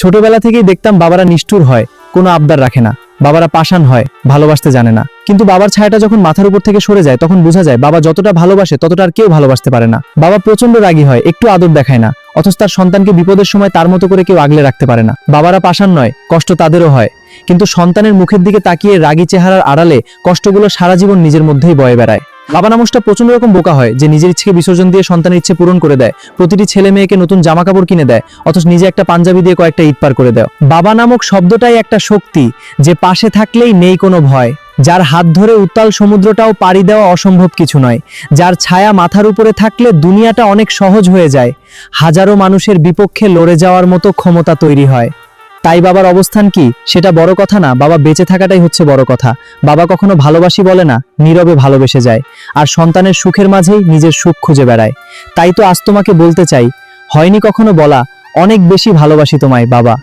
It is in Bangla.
ছোটবেলা থেকেই দেখতাম বাবারা নিষ্ঠুর হয়, কোনো আবদার রাখে না। বাবারা পাষাণ হয়, ভালোবাসতে জানে না। কিন্তু বাবার ছায়াটা যখন মাথার উপর থেকে সরে যায় তখন বোঝা যায় বাবা যতটা ভালোবাসে ততটা আর কেউ ভালোবাসতে পারে না। বাবা প্রচন্ড রাগী হয়, একটু আদর দেখায় না, অথচ তার সন্তানকে বিপদের সময় তার মতো করে কেউ আগলে রাখতে পারে না। বাবারা পাষাণ নয়, কষ্ট তাদেরও হয়, কিন্তু সন্তানের মুখের দিকে তাকিয়ে রাগী চেহারার আড়ালে কষ্টগুলো সারা জীবন নিজের মধ্যেই বয়ে বেড়ায়। বাবা নামসটা প্রচন্ড রকম বোকা হয়, যে নিজের ইচ্ছেকে বিসর্জন দিয়ে সন্তানের ইচ্ছে পূরণ করে দেয়, প্রতিটি ছেলে মেয়েকে নতুন জামা কাপড় কিনে দেয়, অথচ নিজে একটা পাঞ্জাবি দিয়ে কয়েকটা ইট পার করে দেয়। বাবা নামক শব্দটাই একটা শক্তি, যে পাশে থাকলেই নেই কোনো ভয়, যার হাত ধরে উত্তাল সমুদ্রটাও পাড়ি দেওয়া অসম্ভব কিছু নয়, যার ছায়া মাথার উপরে থাকলে দুনিয়াটা অনেক সহজ হয়ে যায়, হাজারো মানুষের বিপক্ষে লড়ে যাওয়ার মতো ক্ষমতা তৈরি হয়। তাই বাবার অবস্থান কি সেটা বড় কথা না, বাবা বেঁচে থাকাটাই হচ্ছে বড় কথা। বাবা কখনো ভালোবাসি বলে না, নীরবে ভালোবেসে যায়, আর সন্তানের সুখের মাঝেই নিজের সুখ খুঁজে বেড়ায়। তাই তো আজ তোমাকে বলতে চাই, হয়নি কখনো বলা, অনেক বেশি ভালোবাসি তোমায় বাবা।